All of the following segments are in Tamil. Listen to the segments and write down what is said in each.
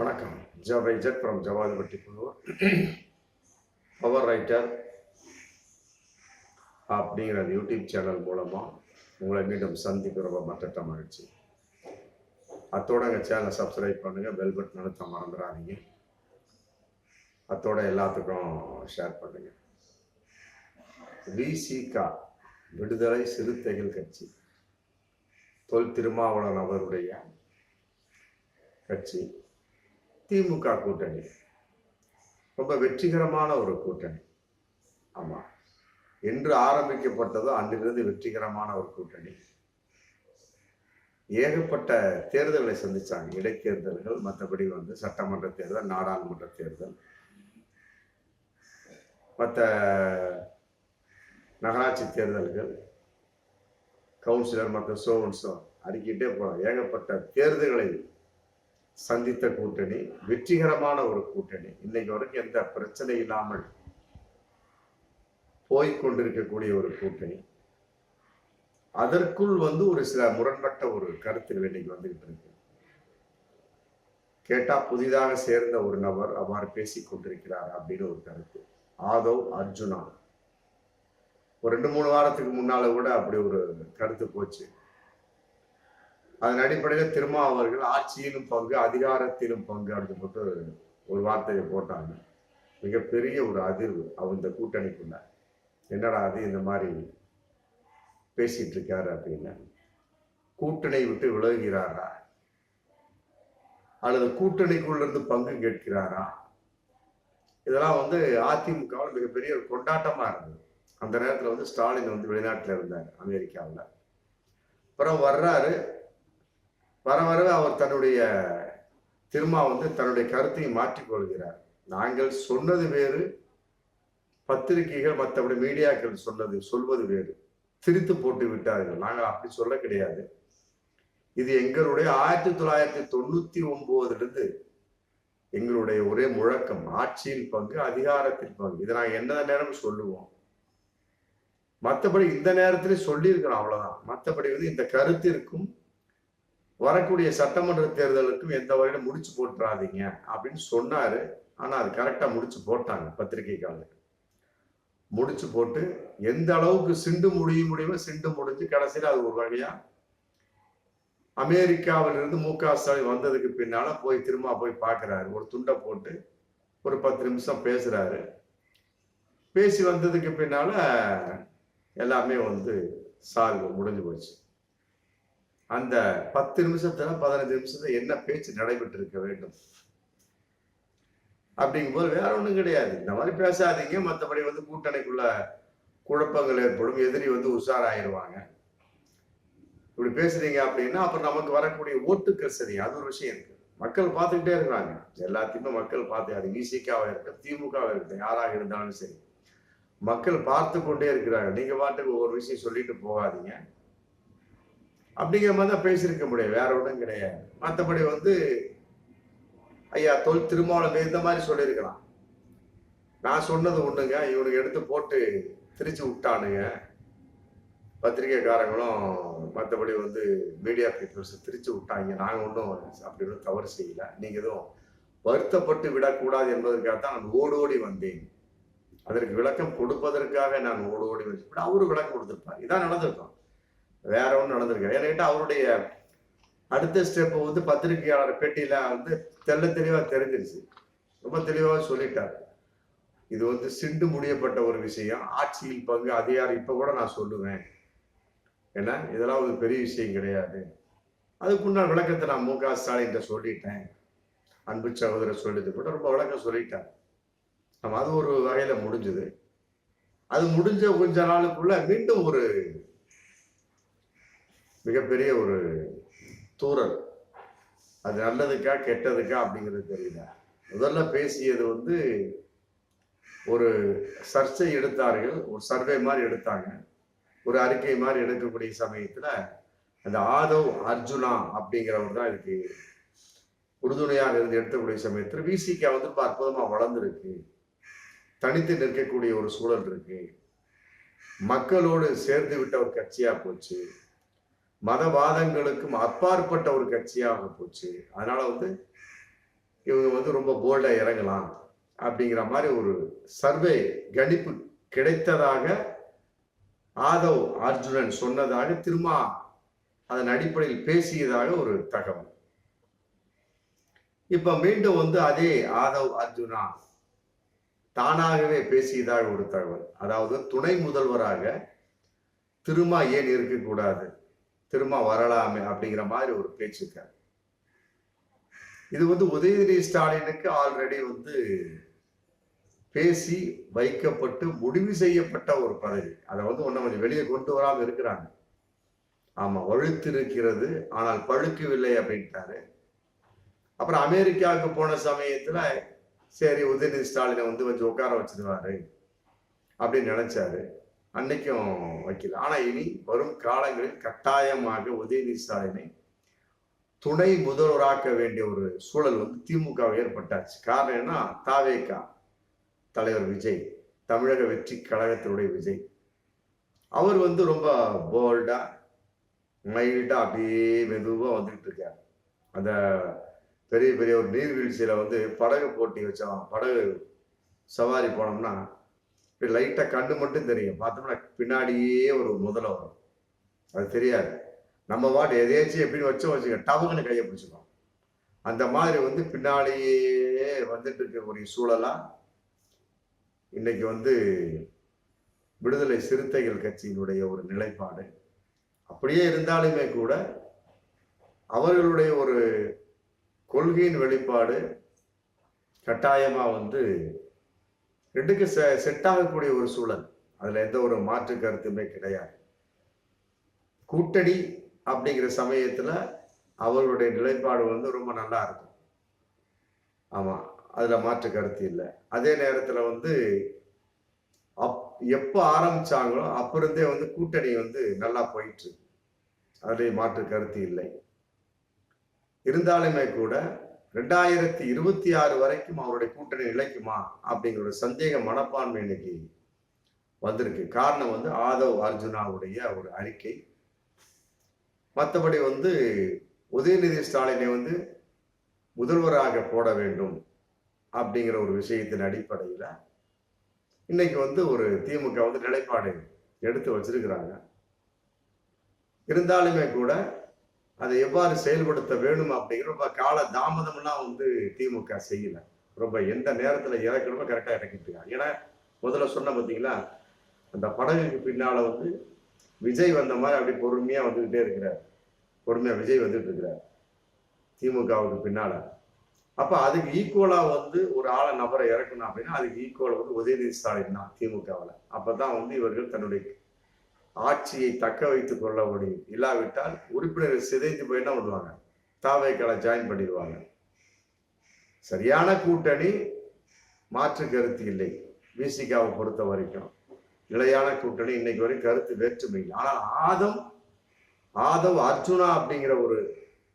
வணக்கம். ஜவைஜட் ஃப்ரம் ஜவாதுபட்டி குழுவூர். பவர் ரைட்டர் அப்படிங்கிற யூடியூப் சேனல் மூலமாக உங்களை மீண்டும் சந்திக்க ரொம்ப மற்ற மகிழ்ச்சி. அத்தோட எங்கள் சேனலை சப்ஸ்கிரைப் பண்ணுங்கள், பெல் பட்டன் அழுத்த மறந்துடாதீங்க. அத்தோட எல்லாத்துக்கும் ஷேர் பண்ணுங்கள். விசிக விடுதலை சிறுத்தைகள் கட்சி தொல் திருமாவளவன் அவருடைய கட்சி திமுக கூட்டணி ரொம்ப வெற்றிகரமான ஒரு கூட்டணி. ஆமாம், என்று ஆரம்பிக்கப்பட்டதோ அன்றிலிருந்து வெற்றிகரமான ஒரு கூட்டணி. ஏகப்பட்ட தேர்தல்களை சந்திச்சாங்க, இடைத்தேர்தல்கள், மற்றபடி சட்டமன்ற தேர்தல், நாடாளுமன்ற தேர்தல், மற்ற நகராட்சி தேர்தல்கள், கவுன்சிலர், மற்ற சோன்ஸோ அறிக்கிட்டே போகலாம். ஏகப்பட்ட தேர்தல்களை சந்தித்த கூட்டணி, வெற்றிகரமான ஒரு கூட்டணி. இன்னைக்கு வரைக்கும் எந்த பிரச்சனை இல்லாமல் போய்கொண்டிருக்கக்கூடிய ஒரு கூட்டணி. அதற்குள் ஒரு சில முரண்பட்ட ஒரு கருத்துக்கள் இன்னைக்கு வந்துகிட்டு இருக்கு. கேட்டா புதிதாக சேர்ந்த ஒரு நபர் அவ்வாறு பேசிக் கொண்டிருக்கிறார் அப்படின்னு ஒரு கருத்து. ஆதவ் அர்ஜுனா ஒரு 2-3 வாரத்துக்கு முன்னால கூட அப்படி ஒரு கருத்து போச்சு. அதன் அடிப்படையில் திருமா அவர்கள் ஆட்சியிலும் பங்கு, அதிகாரத்திலும் பங்கு அப்படின்னு போட்டு ஒரு வார்த்தையை போட்டாங்க. மிகப்பெரிய ஒரு அதிர்வு இந்த கூட்டணிக்குள்ள. என்னடா அது இந்த மாதிரி பேசிட்டு இருக்காரு அப்படின்னு. கூட்டணி விட்டு விலகுகிறாரா அல்லது கூட்டணிக்குள்ள இருந்து பங்கு கேட்கிறாரா? இதெல்லாம் அதிமுகவில் மிகப்பெரிய ஒரு கொண்டாட்டமா இருந்தது. அந்த நேரத்தில் ஸ்டாலின் வெளிநாட்டில் இருந்தார், அமெரிக்காவில். அப்புறம் வர்றாரு. வரவே அவர் தன்னுடைய திருமா தன்னுடைய கருத்தை மாற்றிக்கொள்கிறார். நாங்கள் சொன்னது வேறு, பத்திரிகைகள் மற்றபடி மீடியாக்கள் சொல்வது வேறு, திரித்து போட்டு விட்டார்கள். நாங்கள் அப்படி சொல்ல கிடையாது. இது எங்களுடைய 1999 எங்களுடைய ஒரே முழக்கம், ஆட்சியில் பங்கு, அதிகாரத்தில் பங்கு. இதை நாங்கள் என்ன நேரம் சொல்லுவோம். மற்றபடி இந்த நேரத்திலே சொல்லியிருக்கிறோம், அவ்வளவுதான். மற்றபடி இந்த கருத்திற்கும் வரக்கூடிய சட்டமன்ற தேர்தலுக்கும் எந்த வகையிலும் முடிச்சு போட்டுறாதீங்க அப்படின்னு சொன்னாரு. ஆனா அது கரெக்டா முடிச்சு போட்டாங்க. பத்திரிகைக்காரர்கள் முடிச்சு போட்டு எந்த அளவுக்கு சிண்டு முடியுமோ சிண்டு முடிஞ்சு கடைசியில் அது ஒரு வகையா அமெரிக்காவிலிருந்து மு.க. ஸ்டாலின் வந்ததுக்கு பின்னால திரும்ப போய் பார்க்கிறாரு. ஒரு துண்டை போட்டு ஒரு 10 நிமிஷம் பேசுறாரு. பேசி வந்ததுக்கு பின்னால எல்லாமே சால்வ் முடிஞ்சு போச்சு. அந்த 10 நிமிஷத்துல 15 நிமிஷத்துல என்ன பேச்சு நடைபெற்று இருக்க வேண்டும் அப்படிங்கும்போது வேற ஒண்ணும் கிடையாது. இந்த மாதிரி பேசாதீங்க, மற்றபடி கூட்டணிக்குள்ள குழப்பங்கள் ஏற்படும், எதிரி உஷாராயிருவாங்க. இப்படி பேசுறீங்க அப்படின்னா அப்புறம் நமக்கு வரக்கூடிய ஓட்டுக்கள் சரி, அது ஒரு விஷயம் இருக்கு. மக்கள் பார்த்துக்கிட்டே இருக்கிறாங்க. எல்லாத்தையுமே மக்கள் பார்த்து, அது விசிகாவா இருக்கட்டும், திமுகவா இருக்கட்டும், யாராக இருந்தாலும் சரி, மக்கள் பார்த்து கொண்டே இருக்கிறாங்க. நீங்க பாட்டுக்கு ஒவ்வொரு விஷயம் சொல்லிட்டு போகாதீங்க அப்படிங்கிற மாதிரி தான் பேசியிருக்க முடியும், வேற ஒன்றும் கிடையாது. மற்றபடி ஐயா தொல் திருமாவளவன் இந்த மாதிரி சொல்லியிருக்கலாம். நான் சொன்னது ஒண்ணுங்க, இவனுக்கு எடுத்து போட்டு திரிச்சு விட்டானுங்க பத்திரிகைக்காரங்களும், மற்றபடி மீடியா பீப்புள்ஸ் திரிச்சு விட்டாங்க. நாங்கள் ஒன்றும் அப்படி ஒன்றும் தவறு செய்யல. நீங்க எதுவும் வருத்தப்பட்டு விடக்கூடாது என்பதற்காகத்தான் நான் ஓடோடி வந்தேன். அதற்கு விளக்கம் கொடுப்பதற்காக நான் ஓடோடி வந்தேன். அவரு விளக்கம் கொடுத்திருப்பார். இதான் நடந்திருக்கும், வேற ஒன்றும் நடந்திருக்காரு. ஏன்னா அவருடைய அடுத்த ஸ்டெப் பத்திரிகையாளர் பேட்டியில தெள்ள தெளிவா தெரிஞ்சிருச்சு. ரொம்ப தெளிவாக சொல்லிட்டாரு. இது சிண்டு முடியப்பட்ட ஒரு விஷயம், ஆட்சியில் பங்கு, அதிகாரம். இப்ப கூட நான் சொல்லுவேன், ஏன்னா இதெல்லாம் ஒரு பெரிய விஷயம் கிடையாது. அதுக்குண்டான விளக்கத்தை நான் மு.க. ஸ்டாலின் சொல்லிட்டேன், அன்பு சகோதரர் சொல்லிட்டு கூட ரொம்ப விளக்கம் சொல்லிட்டார். நம்ம அது ஒரு வகையில முடிஞ்சது. அது முடிஞ்ச கொஞ்ச நாளுக்குள்ள மீண்டும் ஒரு மிகப்பெரிய ஒரு தூரல். அது நல்லதுக்கா கெட்டதுக்கா அப்படிங்கிறது தெரியல. முதல்ல பேசியது ஒரு சர்ச்சை எடுத்தார்கள், ஒரு சர்வே மாதிரி எடுத்தாங்க, ஒரு அறிக்கை மாதிரி எடுக்கக்கூடிய சமயத்துல அந்த ஆதவ் அர்ஜுனா அப்படிங்கிறவர் தான் இதுக்கு உறுதுணையாக இருந்து எடுக்கக்கூடிய சமயத்துல விசிக அற்புதமா வளர்ந்துருக்கு, தனித்து நிற்கக்கூடிய ஒரு சூழல் இருக்கு, மக்களோடு சேர்ந்து விட்ட ஒரு கட்சியா போச்சு, மதவாதங்களுக்கும் அப்பாற்பட்ட ஒரு கட்சியாக போச்சு. அதனால இவங்க வந்து ரொம்ப போல்டா இறங்கலாம் அப்படிங்கிற மாதிரி ஒரு சர்வே கணிப்பு கிடைத்ததாக ஆதவ் அர்ஜுனன் சொன்னதாக திரும்ப அதன் அடிப்படையில் பேசியதாக ஒரு தகவல். இப்ப மீண்டும் வந்து அதே ஆதவ் அர்ஜுனா தானாகவே பேசியதாக ஒரு தகவல். அதாவது துணை முதல்வராக திரும்ப ஏன் இருக்கக்கூடாது, திரும்ப வரலாமே அப்படிங்கிற மாதிரி ஒரு பேச்சுக்கார். இது வந்து உதயநிதி ஸ்டாலினுக்கு ஆல்ரெடி வந்து பேசி வைக்கப்பட்டு முடிவு செய்யப்பட்ட ஒரு பதவி. அதை வந்து ஒன்னும் கொஞ்சம் வெளியே கொண்டு வராம இருக்கிறாங்க. ஆமா, வழுத்து இருக்கிறது ஆனால் பழுக்கவில்லை அப்படின்ட்டாரு. அப்புறம் அமெரிக்காவுக்கு போன சமயத்துல சரி உதயநிதி ஸ்டாலினை வந்து கொஞ்சம் உட்கார வச்சிருவாரு அப்படின்னு நினைச்சாரு. அன்னைக்கும் வைக்கல. ஆனா இனி வரும் காலங்களில் கட்டாயமாக உதயநிதி ஸ்டாலினை துணை முதல்வராக்க வேண்டிய ஒரு சூழல் வந்து திமுக ஏற்பட்டாச்சு. காரணம் என்ன, தாவேகா தலைவர் விஜய், தமிழக வெற்றி கழகத்தினுடைய விஜய், அவர் வந்து ரொம்ப போல்டா மைல்டா அப்படியே மெதுவா வந்துட்டு இருக்காரு. அந்த பெரிய பெரிய ஒரு நீர்வீழ்ச்சியில வந்து படகு போட்டி வச்சோம், படகு சவாரி போனோம்னா லைட்டா கண்ணு மட்டும் தெரியும், பார்த்தோம்னா பின்னாடியே ஒரு முதல வரும், அது தெரியாது. நம்ம வாட்டு எதையாச்சும் எப்படின்னு வச்சுக்க டவுன்னு கையை பிடிச்சிக்கோம். அந்த மாதிரி வந்து பின்னாடியே வந்துட்டு இருக்கக்கூடிய சூழலா இன்னைக்கு வந்து விடுதலை சிறுத்தைகள் கட்சியினுடைய ஒரு நிலைப்பாடு. அப்படியே இருந்தாலுமே கூட அவர்களுடைய ஒரு கொள்கையின் வெளிப்பாடு கட்டாயமா வந்து ரெண்டுக்கு செட் ஆகக்கூடிய ஒரு சூழல். அதுல எந்த ஒரு மாற்று கருத்துமே கிடையாது. கூட்டணி அப்படிங்கிற சமயத்துல அவர்களுடைய நிலைப்பாடு வந்து ரொம்ப நல்லா இருக்கும். ஆமா, அதுல மாற்று கருத்து இல்லை. அதே நேரத்துல வந்து எப்ப ஆரம்பிச்சாங்களோ அப்ப இருந்தே வந்து கூட்டணி வந்து நல்லா போயிட்டு, அதுல மாற்று கருத்து இல்லை. இருந்தாலுமே கூட 2026 வரைக்கும் அவருடைய கூட்டணி நிலைக்குமா அப்படிங்கிற ஒரு சந்தேக மனப்பான்மை இன்னைக்கு வந்திருக்கு. காரணம் வந்து ஆதவ் அர்ஜுனாவுடைய ஒரு அறிக்கை. மற்றபடி வந்து உதயநிதி ஸ்டாலினை வந்து முதல்வராக போட வேண்டும் அப்படிங்கிற ஒரு விஷயத்தின் அடிப்படையில் இன்னைக்கு வந்து ஒரு திமுக வந்து நிலைப்பாடு எடுத்து வச்சிருக்கிறாங்க. இருந்தாலுமே கூட அதை எவ்வாறு செயல்படுத்த வேணும் அப்படிங்கிற ரொம்ப கால தாமதம்லாம் வந்து திமுக செய்யல. ரொம்ப எந்த நேரத்துல இறக்கணுமோ கரெக்டா இறக்கிட்டு இருக்காங்க. ஏன்னா முதல்ல சொன்ன பார்த்தீங்களா, அந்த படகுக்கு பின்னால வந்து விஜய் வந்த மாதிரி அப்படி பொறுமையா வந்துகிட்டே இருக்கிறார். பொறுமையா விஜய் வந்துட்டு இருக்கிறார் திமுகவுக்கு பின்னால. அப்ப அதுக்கு ஈக்குவலா வந்து ஒரு நபரை இறக்கணும் அப்படின்னா அதுக்கு ஈக்குவல் வந்து உதயநிதி ஸ்டாலின் தான் திமுகவில். அப்பதான் வந்து இவர்கள் தன்னுடைய ஆட்சியை தக்க வைத்துக் கொள்ள முடியும். இல்லாவிட்டால் உறுப்பினர்கள் சிதைந்து போய் என்ன பண்ணுவாங்க, தாவேக்களை ஜாயின் பண்ணிடுவாங்க. சரியான கூட்டணி மாற்று கருத்து இல்லை. விசிகாவை பொறுத்த வரைக்கும் நிலையான கூட்டணி இன்னைக்கு வரைக்கும் கருத்து வேற்றுமை. ஆனால் ஆதவ் அர்ஜுனா அப்படிங்கிற ஒரு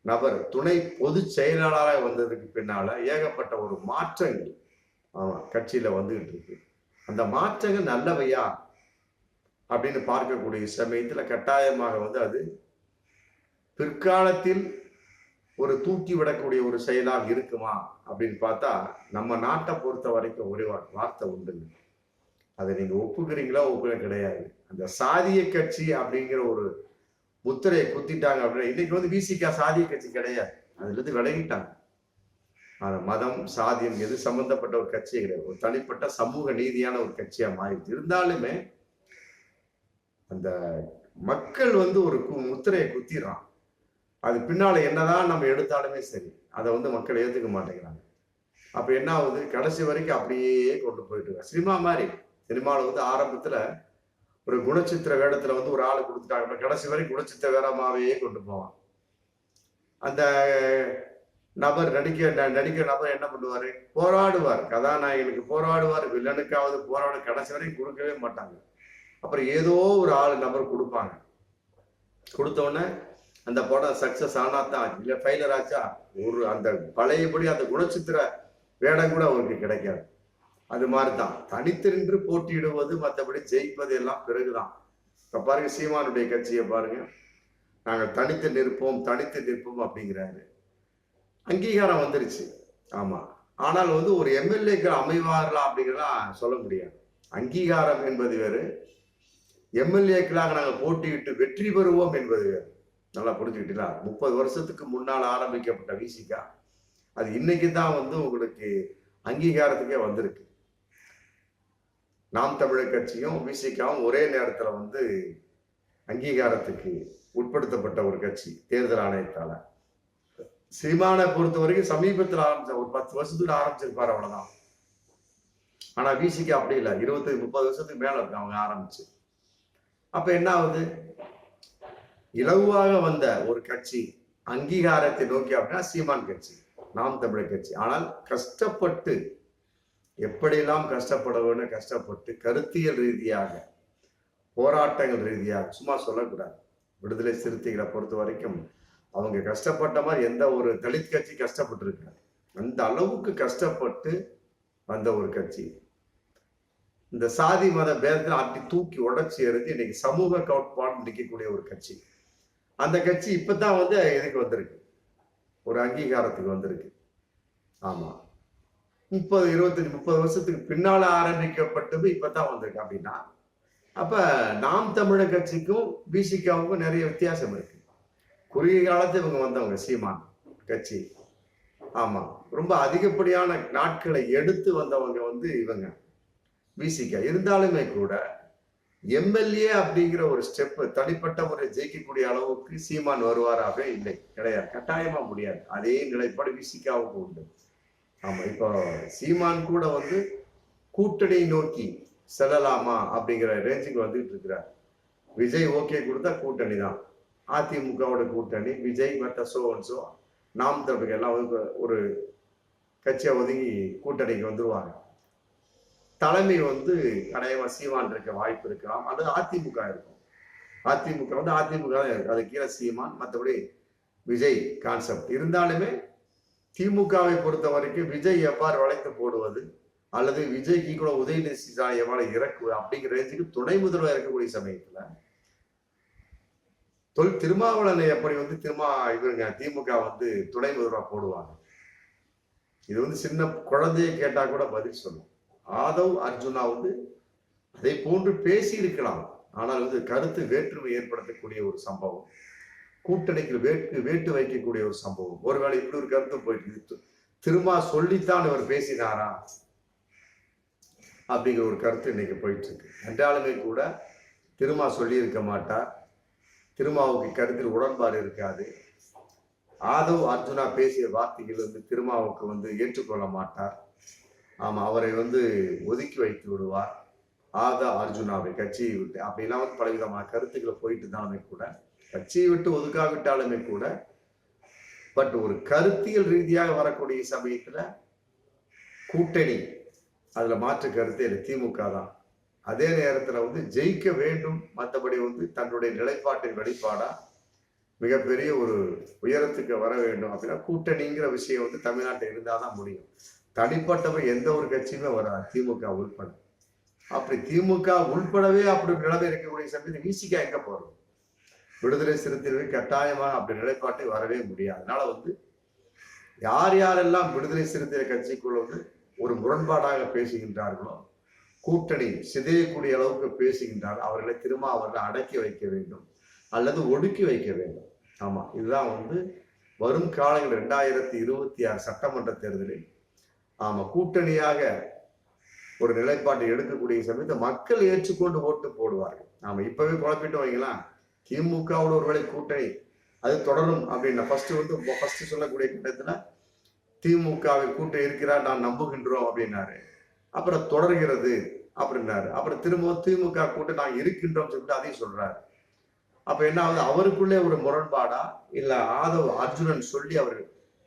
நபர் துணை பொதுச் செயலாளராக வந்ததுக்கு பின்னால ஏகப்பட்ட ஒரு மாற்றங்கள் கட்சியில வந்துகிட்டு இருக்கு. அந்த மாற்றங்கள் நல்லவையா அப்படின்னு பார்க்கக்கூடிய சமயத்துல கட்டாயமாக வந்து அது பிற்காலத்தில் ஒரு தூக்கி விடக்கூடிய ஒரு செயலாக இருக்குமா அப்படின்னு பார்த்தா நம்ம நாட்டை பொறுத்த வரைக்கும் ஒரே வார்த்தை உண்டுங்க, அதை நீங்க ஒப்புக்கிறீங்களா ஒப்புக்க கிடையாது. அந்த சாதிய கட்சி அப்படிங்கிற ஒரு முத்திரையை குத்திட்டாங்க அப்படின்னா இன்னைக்கு வந்து விசிகா சாதிய கட்சி கிடையாது, அதுல இருந்து விலகிட்டாங்க. அந்த மதம் சாதியம் எது சம்பந்தப்பட்ட ஒரு கட்சியே கிடையாது, ஒரு தனிப்பட்ட சமூக நீதியான ஒரு கட்சியா மாறிடுச்சு. இருந்தாலுமே அந்த மக்கள் வந்து ஒரு முத்திரையை குத்திடுறான். அது பின்னால என்னதான் நம்ம எடுத்தாலுமே சரி அதை வந்து மக்கள் ஏத்துக்க மாட்டேங்கிறாங்க. அப்ப என்ன ஆகுது, கடைசி வரைக்கும் அப்படியே கொண்டு போயிட்டு இருக்க. சினிமா மாதிரி சினிமாவில் வந்து ஆரம்பத்துல ஒரு குணச்சித்திர வேடத்துல வந்து ஒரு ஆளு கொடுத்துட்டாங்க, கடைசி வரைக்கும் குணச்சித்திர வேடமாவே கொண்டு போவான். அந்த நபர் நடிக்கிற நபர் என்ன பண்ணுவாரு, போராடுவார், கதாநாயகனுக்கு போராடுவார், வில்லனுக்காவது போராடு, கடைசி வரைக்கும் கொடுக்கவே மாட்டாங்க. அப்புறம் ஏதோ ஒரு நபர் கொடுப்பாங்க. கொடுத்த உடனே அந்த படம் சக்சஸ் ஆனாதான் இல்ல ஃபெயிலர் ஆச்சா ஒரு அந்த பழையபடி அந்த குணச்சித்திர வேடம் கூட அவருக்கு கிடைக்காது. அது மாதிரிதான் தனித்து நின்று போட்டியிடுவது மற்றபடி ஜெயிப்பது எல்லாம் பிறகுதான். இப்ப பாருங்க சீமானுடைய கட்சியை பாருங்க, நாங்கள் தனித்து நிற்போம் அப்படிங்கிறாரு. அங்கீகாரம் வந்துருச்சு. ஆமா. ஆனால் வந்து ஒரு எம்எல்ஏக்கள் அமைவார்களா அப்படிங்கிறதெல்லாம் சொல்ல முடியாது. அங்கீகாரம் என்பது வேறு, எம்எல்ஏக்களாக நாங்கள் போட்டியிட்டு வெற்றி பெறுவோம் என்பது வேறு. நல்லா புரிஞ்சுக்கிட்டீங்களா? 30 வருஷத்துக்கு முன்னால் ஆரம்பிக்கப்பட்ட விசிகா அது இன்னைக்கு தான் வந்து உங்களுக்கு அங்கீகாரத்துக்கே வந்திருக்கு. நாம் தமிழர் கட்சியும் விசிகாவும் ஒரே நேரத்துல வந்து அங்கீகாரத்துக்கு உட்படுத்தப்பட்ட ஒரு கட்சி தேர்தல் ஆணையத்தால. சீமானை பொறுத்த வரைக்கும் சமீபத்தில் ஆரம்பிச்ச ஒரு 10 வருஷத்துக்கு ஆரம்பிச்சிருப்பாரு, அவ்வளவுதான். ஆனா விசிகா அப்படி இல்லை, 25-30 வருஷத்துக்கு மேல இருக்கு அவங்க ஆரம்பிச்சு. அப்ப என்ன ஆகுது? இலகுவாக வந்த ஒரு கட்சி அங்கீகாரத்தை நோக்கி அப்படின்னா சீமான் கட்சி, நாம் தமிழர் கட்சி. ஆனால் கஷ்டப்பட்டு, எப்படியெல்லாம் கஷ்டப்பட வேண்டும், கஷ்டப்பட்டு கருத்தியல் ரீதியாக, போராட்டங்கள் ரீதியாக, சும்மா சொல்லக்கூடாது. விடுதலை சிறுத்தைகளை பொறுத்த வரைக்கும் அவங்க கஷ்டப்பட்ட மாதிரி எந்த ஒரு தலித் கட்சி கஷ்டப்பட்டு இருக்காங்க. அந்த அளவுக்கு கஷ்டப்பட்டு வந்த ஒரு கட்சி. இந்த சாதி மத பேதத்தில் அப்படி தூக்கி உடைச்சி எறிஞ்சு இன்னைக்கு சமூக கோட்பாடு நிற்கக்கூடிய ஒரு கட்சி. அந்த கட்சி இப்பதான் வந்து இதுக்கு வந்திருக்கு, ஒரு அங்கீகாரத்துக்கு வந்திருக்கு. ஆமா, 30 வருஷத்துக்கு பின்னால ஆரம்பிக்கப்பட்டது இப்பதான் வந்திருக்கு. அப்படின்னா அப்ப நாம் தமிழர் கட்சிக்கும் விசிகாவுக்கும் நிறைய வித்தியாசம் இருக்கு. குறுகிய காலத்து இவங்க வந்தவங்க சீமான் கட்சி. ஆமா, ரொம்ப அதிகப்படியான நாட்களை எடுத்து வந்தவங்க வந்து இவங்க விசிகா. இருந்தாலுமே கூட எம்எல்ஏ அப்படிங்கிற ஒரு ஸ்டெப் தனிப்பட்ட முறை ஜெயிக்கக்கூடிய அளவுக்கு சீமான் வருவாராக இல்லை, கிடையாது, கட்டாயமா முடியாது. அதே நிலைப்பாடு விசிகாவுக்கு உண்டு. ஆமா, இப்போ சீமான் கூட வந்து கூட்டணி நோக்கி செல்லலாமா அப்படிங்கிற ரேஞ்சுக்கு வந்துட்டு இருக்கிறார். விஜய் ஓகே கொடுத்தா கூட்டணி தான், அதிமுகவோட கூட்டணி, விஜய் மற்ற சோன்சோ நாம் தமிழர் எல்லாம் வந்து ஒரு கட்சியை ஒதுங்கி கூட்டணிக்கு வந்துருவாங்க. தலைமை வந்து கடையமா சீமான் இருக்க வாய்ப்பு இருக்கலாம், அது அதிமுக இருக்கும். அதிமுக வந்து அதிமுக தான் இருக்கு, அது கீழே சீமான், மற்றபடி விஜய் கான்செப்ட். இருந்தாலுமே திமுகவை பொறுத்த வரைக்கும் விஜய் எவ்வாறு வளைத்து போடுவது, அல்லது விஜய்க்கு கூட உதயநிதி எவ்வாறு இறக்குவது அப்படிங்கிற ரேஞ்சுக்கு துணை முதல்வர் இருக்கக்கூடிய சமயத்துல திருமாவளவனை எப்படி வந்து இவங்க திமுக வந்து துணை முதல்வரா போடுவாங்க. இது வந்து சின்ன குழந்தைய கேட்டா கூட பதில் சொல்லும். ஆதவ் அர்ஜுனா வந்து அதை போன்று பேசி இருக்கலாம், ஆனால் வந்து கருத்து வேற்றுமை ஏற்படுத்தக்கூடிய ஒரு சம்பவம், கூட்டணிக்கு வேட்டு வைக்கக்கூடிய ஒரு சம்பவம். ஒருவேளை இப்படி ஒரு கருத்து போயிட்டு திருமா சொல்லித்தான் இவர் பேசினாரா அப்படிங்கிற ஒரு கருத்து இன்னைக்கு போயிட்டு இருக்கு. என்றாலுமே கூட திருமா சொல்லி இருக்க மாட்டார், திருமாவுக்கு கருத்தில் உடன்பாடு இருக்காது. ஆதவ் அர்ஜுனா பேசிய வார்த்தைகள் வந்து திருமாவுக்கு வந்து ஏற்றுக்கொள்ள மாட்டார். ஆமா, அவரை வந்து ஒதுக்கி வைத்து விடுவார், ஆதவ் அர்ஜுனாவை கட்சியை விட்டு. அப்படிலாம் வந்து பலவிதமான கருத்துக்களை போயிட்டு இருந்தாலுமே கூட, கட்சியை விட்டு ஒதுக்காவிட்டாலுமே கூட, பட் ஒரு கருத்தியல் ரீதியாக வரக்கூடிய சமயத்துல கூட்டணி, அதுல மாற்று கருத்து இல்லை, திமுக தான். அதே நேரத்துல வந்து ஜெயிக்க வேண்டும், மற்றபடி வந்து தன்னுடைய நிலைப்பாட்டின் வெளிப்பாடா மிகப்பெரிய ஒரு உயரத்துக்கு வர வேண்டும் அப்படின்னா கூட்டணிங்கிற விஷயம் வந்து தமிழ்நாட்டில் இருந்தாதான் முடியும். தனிப்பட்டவன் எந்த ஒரு கட்சியுமே வராது, திமுக உள்பட. அப்படி திமுக உள்படவே அப்படி நிலைமை இருக்கக்கூடிய சமயத்தில் விசிகா எங்க போறோம்? விடுதலை சிறுத்தைகள் கட்டாயமாக அப்படி நிலைப்பாட்டை வரவே முடியாது. அதனால வந்து யார் யாரெல்லாம் விடுதலை சிறுத்தைகள் கட்சிக்குள்ள வந்து ஒரு முரண்பாடாக பேசுகின்றார்களோ, கூட்டணி சிதையக்கூடிய அளவுக்கு பேசுகின்றார்கள், அவர்களை அவர்களை அடக்கி வைக்க வேண்டும் அல்லது ஒடுக்கி வைக்க வேண்டும். ஆமா, இதுதான் வந்து வரும் காலங்கள் 2026 சட்டமன்ற தேர்தலில் ஆமா கூட்டணியாக ஒரு நிலைப்பாட்டை எடுக்கக்கூடிய சமயத்தை மக்கள் ஏற்றுக்கொண்டு ஓட்டு போடுவார்கள். நாம இப்பவே குழப்பிட்டு வைக்கலாம், திமுகவோட ஒருவேளை கூட்டணி அது தொடரும் அப்படின்னா ஃபர்ஸ்ட் சொல்லக்கூடிய கட்டத்துல திமுகவில் கூட்டணி இருக்கிறார் நான் நம்புகின்றோம் அப்படின்னாரு. அப்புறம் தொடர்கிறது அப்படின்னாரு. அப்புறம் திரும்பவும் திமுக கூட்டணி நான் இருக்கின்றோம் சொல்லிட்டு அதையும் சொல்றாரு. அப்ப என்ன ஆகுது? அவருக்குள்ளே ஒரு முரண்பாடா இல்ல ஆதவ் அர்ஜுனன் சொல்லி அவர்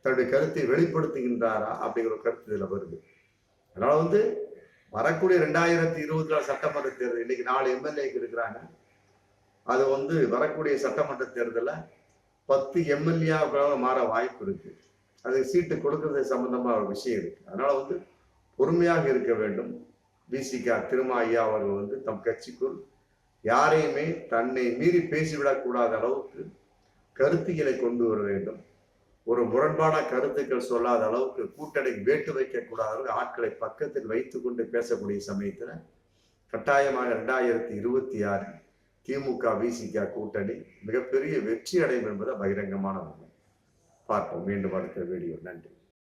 தன்னுடைய கருத்தை வெளிப்படுத்துகின்றாரா அப்படிங்கிற ஒரு கருத்து இதுல வருது. அதனால வந்து வரக்கூடிய 2024 சட்டமன்ற தேர்தல், இன்னைக்கு 4 எம்எல்ஏக்கு இருக்கிறாங்க. அது வந்து வரக்கூடிய சட்டமன்ற தேர்தலில் 10 எம்எல்ஏவாக மாற வாய்ப்பு இருக்கு. அது சீட்டு கொடுக்கறது சம்பந்தமா ஒரு விஷயம் இருக்கு. அதனால வந்து பொறுமையாக இருக்க வேண்டும். விசிகா திருமா ஐயா அவர்கள் வந்து தம் கட்சிக்குள் யாரையுமே தன்னை மீறி பேசிவிடக்கூடாத அளவுக்கு கருத்தியலை கொண்டு வர வேண்டும். ஒரு முரண்பான கருத்துக்கள் சொல்லாத அளவுக்கு கூட்டணிக்கு வேட்டு வைக்கக்கூடாத அளவுக்கு ஆட்களை பக்கத்தில் வைத்துக் கொண்டு பேசக்கூடிய சமயத்துல கட்டாயமாக 2026 திமுக விசிக கூட்டணி மிகப்பெரிய வெற்றி அடையும் என்பதை பகிரங்கமான பார்ப்போம் மீண்டும் அடுத்த வீடியோ. நன்றி.